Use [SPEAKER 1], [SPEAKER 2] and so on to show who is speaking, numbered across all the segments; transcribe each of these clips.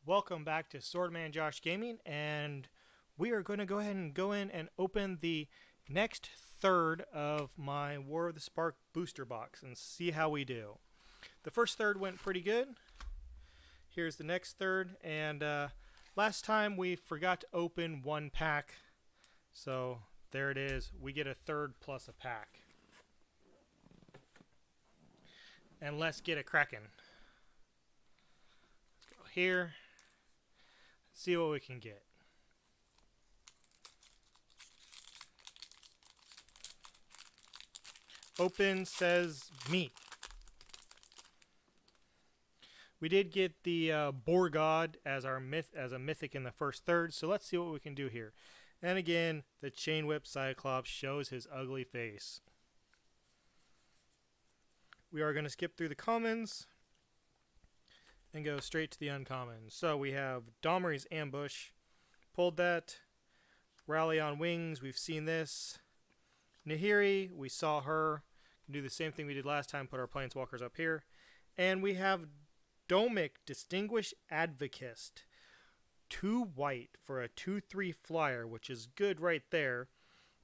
[SPEAKER 1] Welcome back to Swordman Josh Gaming, and we are going to go ahead and go in and open the next third of my War of the Spark booster box and see how we do. The first third went pretty good. Here's the next third, and last time we forgot to open one pack, so there it is. We get a third plus a pack. And let's get it cracking. Let's go here. See what we can get. Open says meat. We did get the Boar God as our mythic in the first third, so let's see what we can do here. And again, the Chain Whip Cyclops shows his ugly face. We are going to skip through the commons and go straight to the uncommons. So we have Domri's Ambush. Pulled that. Rally on Wings, we've seen this. Nahiri, we saw her. Do the same thing we did last time, put our Planeswalkers up here. And we have Domic, Distinguished Advocist. 2 white for a 2/3 flyer, which is good right there.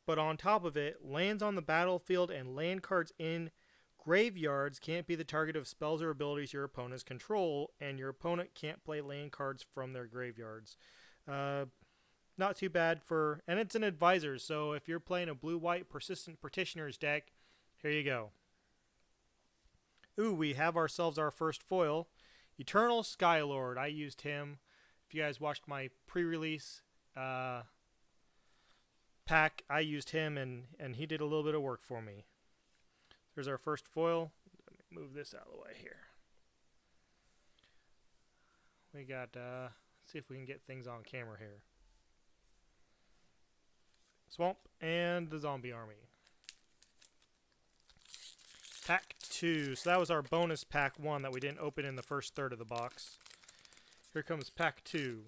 [SPEAKER 1] But on top of it, lands on the battlefield and land cards in graveyards can't be the target of spells or abilities your opponents control, and your opponent can't play land cards from their graveyards. Not too bad for, and it's an advisor, so if you're playing a blue-white Persistent Petitioners deck, here you go. Ooh, we have ourselves our first foil. Eternal Skylord. I used him. If you guys watched my pre-release pack, I used him, and he did a little bit of work for me. There's our first foil. Let me move this out of the way here. We got, let's see if we can get things on camera here. Swamp and the Zombie Army. Pack 2. So that was our bonus pack 1 that we didn't open in the first third of the box. Here comes pack 2.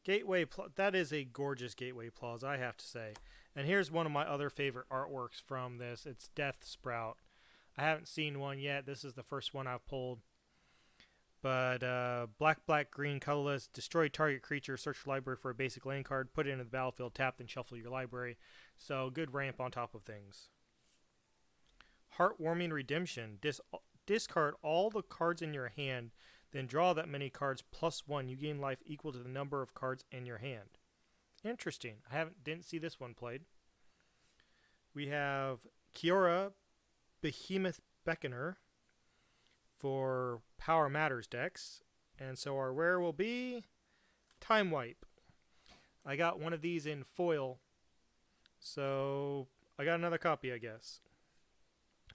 [SPEAKER 1] Gateway, that is a gorgeous Gateway Plaza, I have to say. And here's one of my other favorite artworks from this. It's Death Sprout. I haven't seen one yet. This is the first one I've pulled. But black, green, colorless, destroy target creature, search your library for a basic land card, put it into the battlefield, tap, then shuffle your library. So good ramp on top of things. Heartwarming Redemption. Discard all the cards in your hand, then draw that many cards +1. You gain life equal to the number of cards in your hand. Interesting. Didn't see this one played. We have Kiora, Behemoth Beckoner for Power Matters decks. And so our rare will be Time Wipe. I got one of these in foil, so I got another copy, I guess.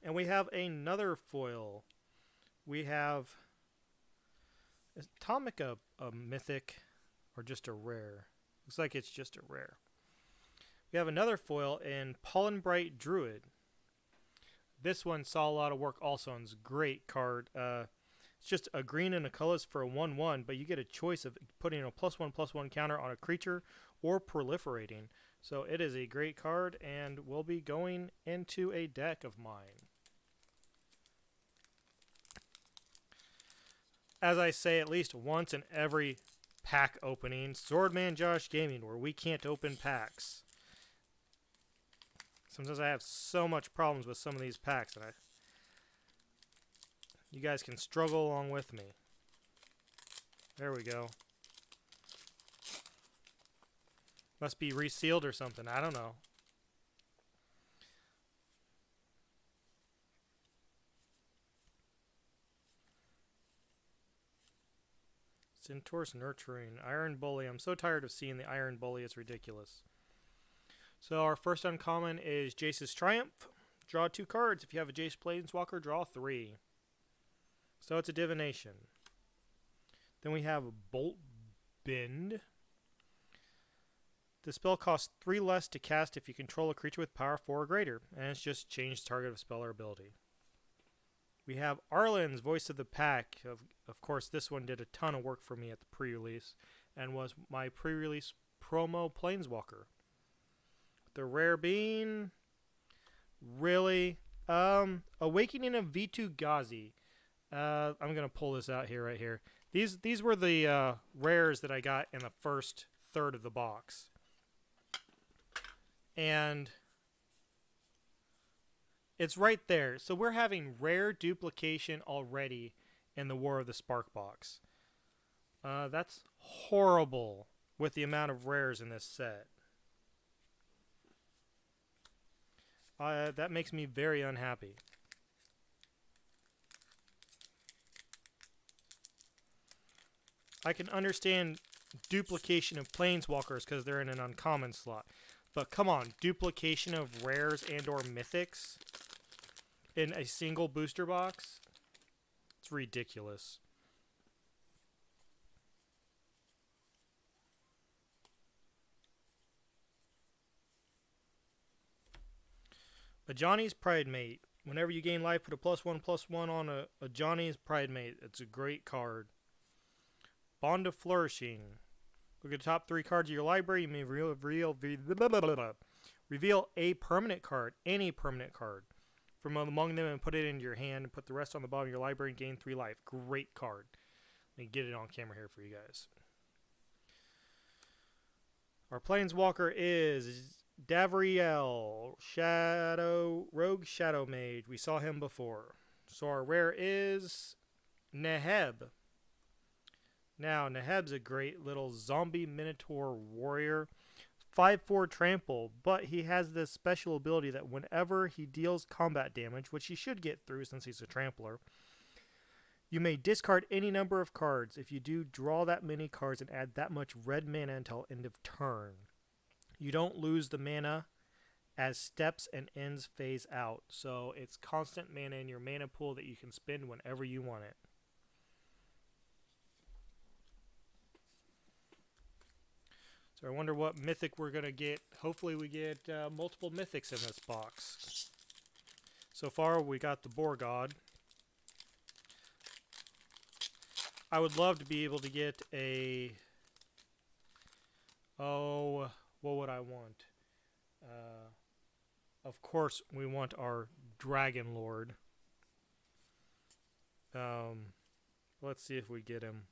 [SPEAKER 1] And we have another foil. We have, is Atomic a mythic or just a rare? Looks like it's just a rare. We have another foil in Pollen Bright Druid. This one saw a lot of work also and is a great card. It's just a green and a colorless for a 1/1, but you get a choice of putting a +1/+1 counter on a creature or proliferating. So it is a great card and will be going into a deck of mine. As I say at least once in every pack opening, Swordman Josh Gaming, where we can't open packs. Sometimes I have so much problems with some of these packs, and you guys can struggle along with me. There we go. Must be resealed or something. I don't know. Centaur's Nurturing. Iron Bully. I'm so tired of seeing the Iron Bully. It's ridiculous. So our first uncommon is Jace's Triumph. Draw 2 cards. If you have a Jace Planeswalker, draw 3. So it's a divination. Then we have Bolt Bend. The spell costs 3 less to cast if you control a creature with power 4 or greater, and it's just change target of spell or ability. We have Arlen's Voice of the Pack. Of course, this one did a ton of work for me at the pre-release and was my pre-release promo Planeswalker. The rare bean. Really? Awakening of V2 Ghazi. I'm gonna pull this out here, right here. These were the rares that I got in the first third of the box. And it's right there. So we're having rare duplication already in the War of the Spark box. That's horrible with the amount of rares in this set. That makes me very unhappy. I can understand duplication of planeswalkers because they're in an uncommon slot. But come on, duplication of rares and or mythics in a single booster box? It's ridiculous. Ajani's Pridemate. Whenever you gain life, put a +1/+1 on a Ajani's Pridemate. It's a great card. Bond of Flourishing. Look at the top 3 cards of your library. You may reveal a permanent card, any permanent card, from among them and put it into your hand and put the rest on the bottom of your library and gain 3 life. Great card. Let me get it on camera here for you guys. Our Planeswalker is Davriel, Rogue Shadow Mage. We saw him before. So our rare is Neheb. Now, Neheb's a great little zombie minotaur warrior. 5/4 trample, but he has this special ability that whenever he deals combat damage, which he should get through since he's a trampler, you may discard any number of cards. If you do, draw that many cards and add that much red mana until end of turn. You don't lose the mana as steps and ends phase out. So it's constant mana in your mana pool that you can spend whenever you want it. So I wonder what mythic we're going to get. Hopefully we get multiple mythics in this box. So far we got the Boar God. I would love to be able to get a... Oh, what would I want? Of course we want our Dragon Lord. Let's see if we get him.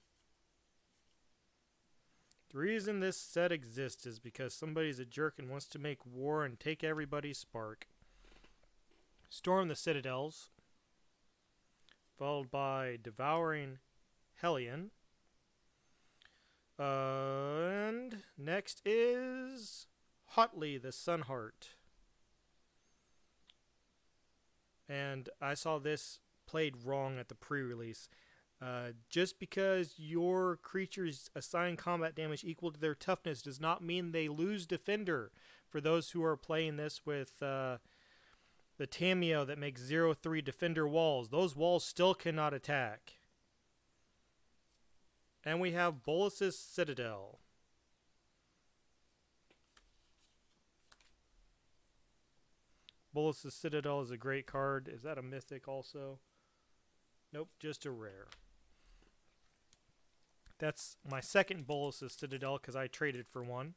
[SPEAKER 1] The reason this set exists is because somebody's a jerk and wants to make war and take everybody's spark. Storm the Citadels, followed by Devouring Hellion. And next is Hotly the Sunheart. And I saw this played wrong at the pre-release. Just because your creatures assign combat damage equal to their toughness does not mean they lose Defender. For those who are playing this with the Tamiyo that makes 0/3 Defender walls, those walls still cannot attack. And we have Bolas's Citadel. Bolas's Citadel is a great card. Is that a mythic also? Nope, just a rare. That's my second Bolas's Citadel because I traded for one.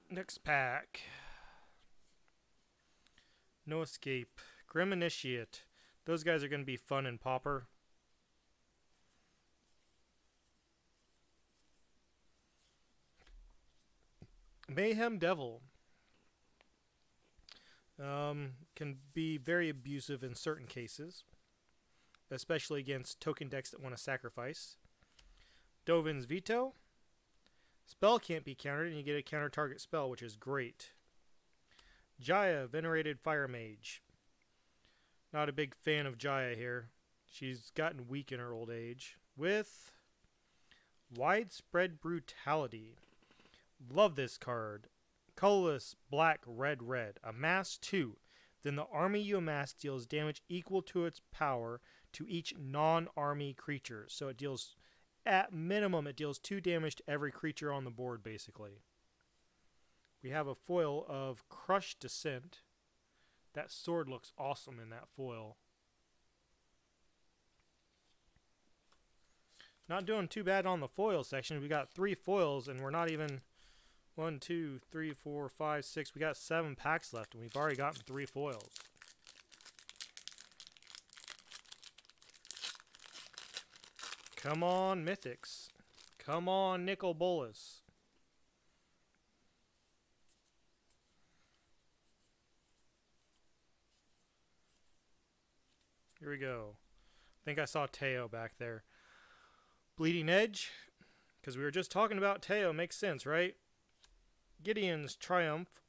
[SPEAKER 1] Next pack. No Escape. Grim Initiate. Those guys are going to be fun in Pauper. Mayhem Devil. Can be very abusive in certain cases, especially against token decks that want to sacrifice. Dovin's Veto. Spell can't be countered, and you get a counter target spell, which is great. Jaya, Venerated Fire Mage. Not a big fan of Jaya here. She's gotten weak in her old age. With Widespread Brutality. Love this card. Colorless, black, red, red. Amass 2. Then the army you amass deals damage equal to its power to each non-army creature. So it deals, at minimum, it deals 2 damage to every creature on the board, basically. We have a foil of Crushed Descent. That sword looks awesome in that foil. Not doing too bad on the foil section. We got 3 foils, and we're not even 1, 2, 3, 4, 5, 6. We got 7 packs left, and we've already gotten 3 foils. Come on, Mythics. Come on, Nicol Bolas. Here we go. I think I saw Teo back there. Bleeding Edge, because we were just talking about Teo. Makes sense, right? Gideon's Triumph.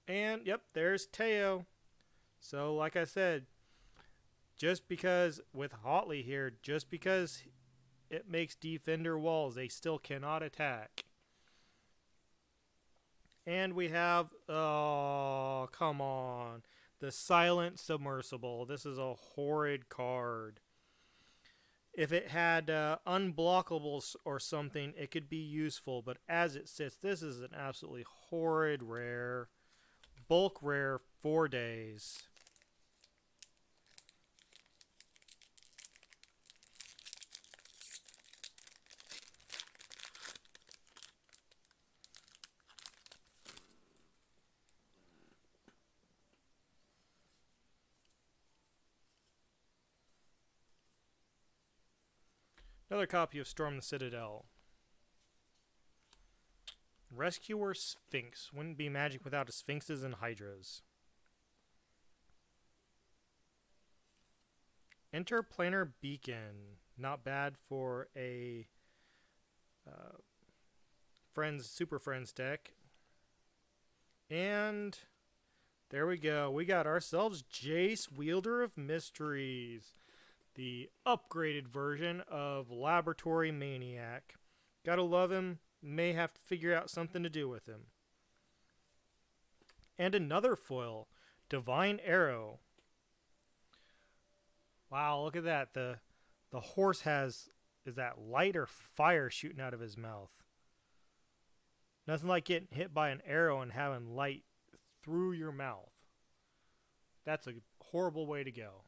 [SPEAKER 1] And, yep, there's Teo. So, like I said, just because, with Hotley here, just because it makes Defender walls, they still cannot attack. And we have, oh, come on, the Silent Submersible. This is a horrid card. If it had unblockables or something, it could be useful. But as it sits, this is an absolutely horrid rare. Bulk rare, 4 days. Another copy of Storm the Citadel. Rescuer Sphinx. Wouldn't be Magic without a Sphinxes and Hydras. Interplanar Beacon. Not bad for a Super Friends deck. And there we go. We got ourselves Jace, Wielder of Mysteries. The upgraded version of Laboratory Maniac. Gotta love him. May have to figure out something to do with him. And another foil, Divine Arrow. Wow, look at that. The horse has, is that light or fire shooting out of his mouth? Nothing like getting hit by an arrow and having light through your mouth. That's a horrible way to go.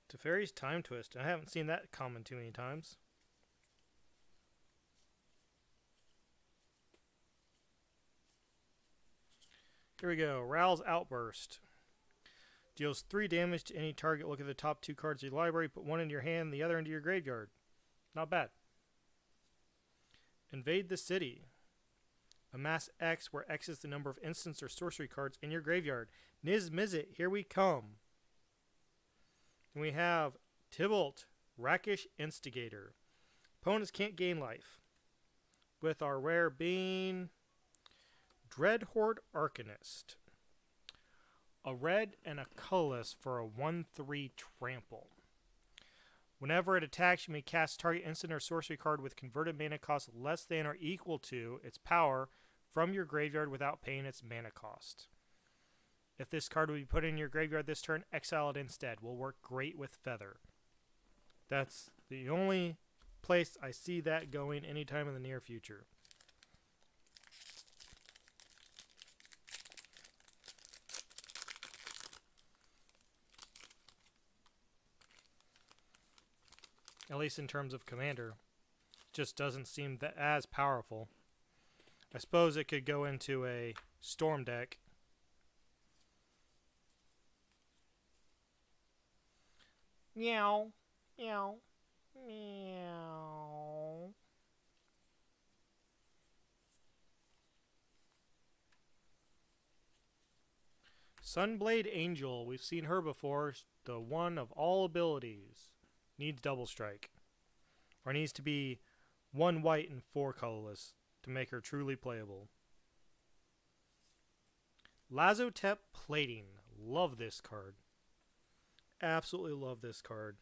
[SPEAKER 1] Teferi's Time Twist. I haven't seen that common too many times. Here we go. Ral's Outburst. Deals 3 damage to any target. Look at the top 2 cards of your library. Put one into your hand, the other into your graveyard. Not bad. Invade the City. Amass X, where X is the number of instants or sorcery cards in your graveyard. Niz Mizzet, here we come. And we have Tibalt, Rakish Instigator. Opponents can't gain life. With our rare being Dreadhorde Arcanist. A red and a colorless for a 1/3 trample. Whenever it attacks, you may cast target instant or sorcery card with converted mana cost less than or equal to its power from your graveyard without paying its mana cost. If this card would be put in your graveyard this turn, exile it instead. Will work great with Feather. That's the only place I see that going anytime in the near future. At least in terms of commander. Just doesn't seem that as powerful. I suppose it could go into a Storm deck. Meow. Meow. Meow. Sunblade Angel. We've seen her before. The one of all abilities. Needs double strike. Or needs to be 1 white and 4 colorless to make her truly playable. Lazotep Plating. Love this card. Absolutely love this card.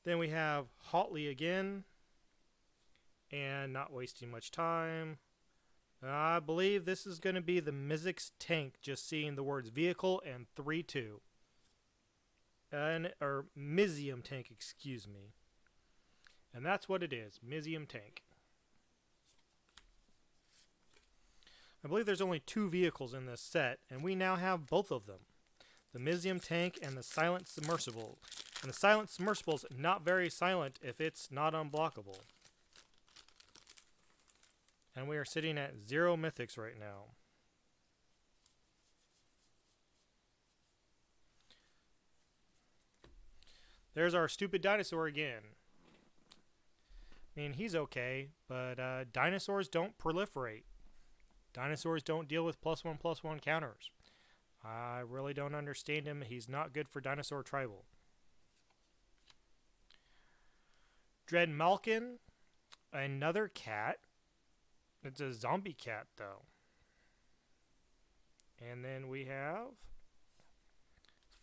[SPEAKER 1] Then we have Hotley again. And not wasting much time. I believe this is going to be the Mizzix Tank, just seeing the words vehicle and 3/2. or Mizium tank, excuse me. And that's what it is, Mizium tank. I believe there's only 2 vehicles in this set, and we now have both of them. The Mizium tank and the Silent Submersible. And the Silent Submersible's not very silent if it's not unblockable. And we are sitting at 0 mythics right now. There's our stupid dinosaur again. I mean, he's okay, but dinosaurs don't proliferate. Dinosaurs don't deal with +1/+1 counters. I really don't understand him. He's not good for Dinosaur Tribal. Dread Malkin, another cat. It's a zombie cat, though. And then we have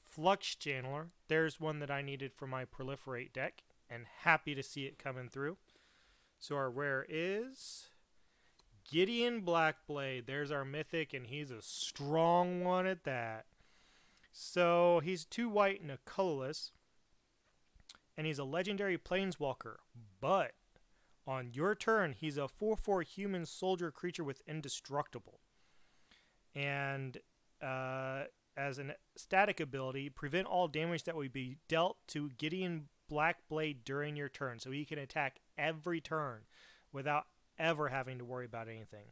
[SPEAKER 1] Flux Channeler. There's one that I needed for my Proliferate deck, and happy to see it coming through. So our rare is Gideon Blackblade. There's our mythic, and he's a strong one at that. So he's 2 white and a colorless, and he's a legendary planeswalker. But on your turn, he's a 4/4 human soldier creature with indestructible. And as a static ability, prevent all damage that would be dealt to Gideon Blackblade during your turn. So he can attack every turn without ever having to worry about anything.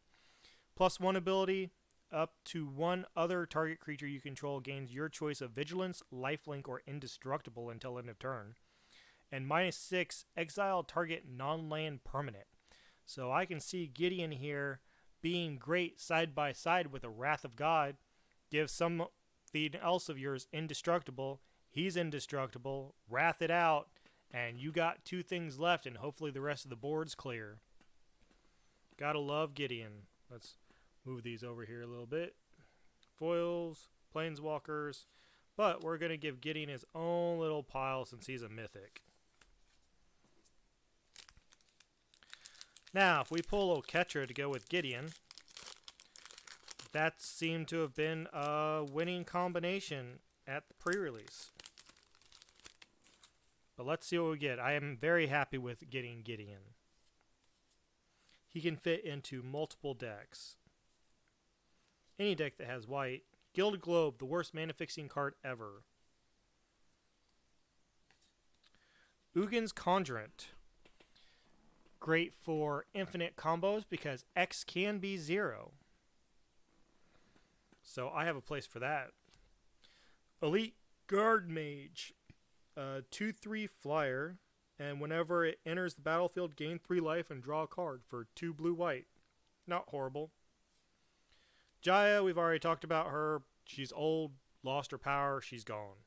[SPEAKER 1] +1 ability, up to 1 other target creature you control gains your choice of Vigilance, Lifelink, or Indestructible until end of turn. And -6, exile target non-land permanent. So I can see Gideon here being great side by side with a Wrath of God. Give something else of yours indestructible. He's indestructible. Wrath it out. And you got 2 things left, and hopefully the rest of the board's clear. Gotta love Gideon. Let's move these over here a little bit. Foils, Planeswalkers. But we're going to give Gideon his own little pile since he's a mythic. Now, if we pull Oketra to go with Gideon, that seemed to have been a winning combination at the pre-release. But let's see what we get. I am very happy with getting Gideon. He can fit into multiple decks. Any deck that has white. Gilded Globe, the worst mana-fixing card ever. Ugin's Conjurant. Great for infinite combos because X can be 0. So I have a place for that. Elite Guard Mage. 2/3 flyer. And whenever it enters the battlefield, gain 3 life and draw a card for 2 blue-white. Not horrible. Jaya, we've already talked about her. She's old, lost her power, she's gone.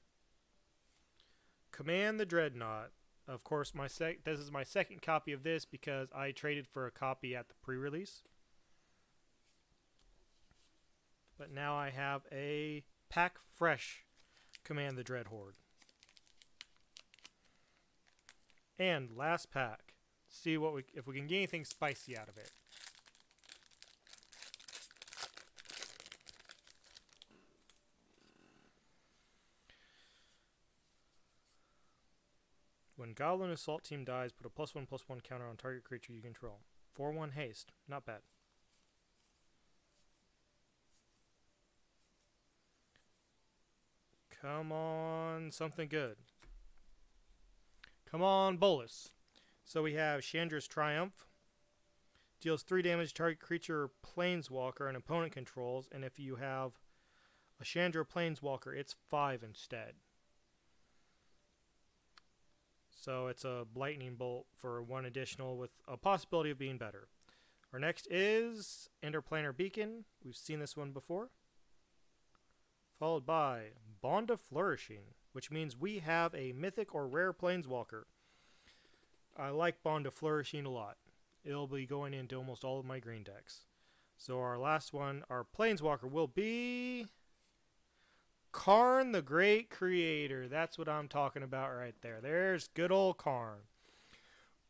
[SPEAKER 1] Command the Dreadnought. Of course, this is my second copy of this because I traded for a copy at the pre-release. But now I have a pack fresh Command the Dreadhorde. And last pack. See what if we can get anything spicy out of it. When Goblin Assault Team dies, put a +1/+1 counter on target creature you control. 4/1 haste. Not bad. Come on, something good. Come on, Bolus. So we have Chandra's Triumph. Deals 3 damage to target creature Planeswalker an opponent controls, and if you have a Chandra Planeswalker, it's 5 instead. So it's a Lightning Bolt for 1 additional with a possibility of being better. Our next is Interplanar Beacon. We've seen this one before. Followed by Bond of Flourishing, which means we have a mythic or rare Planeswalker. I like Bond of Flourishing a lot. It'll be going into almost all of my green decks. So our last one, our Planeswalker, will be Karn the Great Creator. That's what I'm talking about right there. There's good old Karn.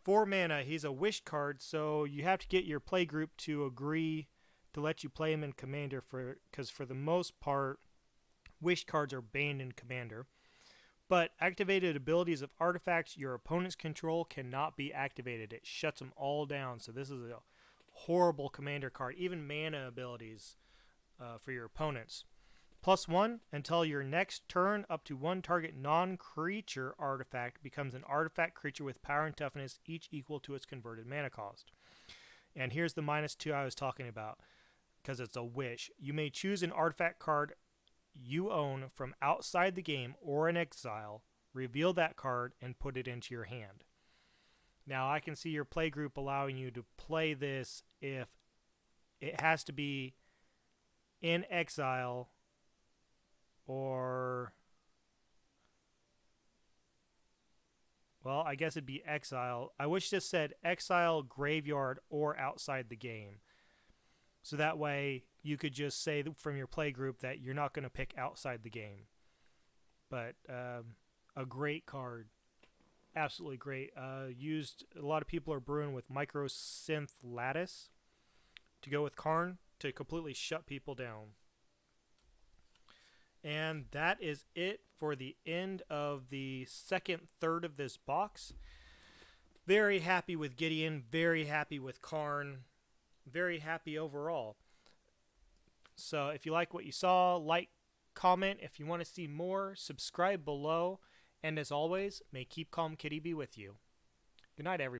[SPEAKER 1] 4 mana. He's a wish card, so you have to get your play group to agree to let you play him in Commander because for the most part, wish cards are banned in Commander. But activated abilities of artifacts your opponents control cannot be activated. It shuts them all down. So this is a horrible commander card. Even mana abilities for your opponents. +1 until your next turn, up to one target non-creature artifact becomes an artifact creature with power and toughness, each equal to its converted mana cost. And here's the -2 I was talking about, because it's a wish. You may choose an artifact card you own from outside the game or in exile, reveal that card, and put it into your hand. Now, I can see your play group allowing you to play this if it has to be in exile or, well, I guess it'd be exile. I wish this said exile, graveyard, or outside the game. So that way you could just say from your play group that you're not going to pick outside the game. But a great card. Absolutely great. Used, a lot of people are brewing with Microsynth Lattice to go with Karn to completely shut people down. And that is it for the end of the second third of this box. Very happy with Gideon, very happy with Karn, very happy overall. So if you like what you saw, like, comment. If you want to see more, subscribe below. And as always, may Keep Calm Kitty be with you. Good night, everybody.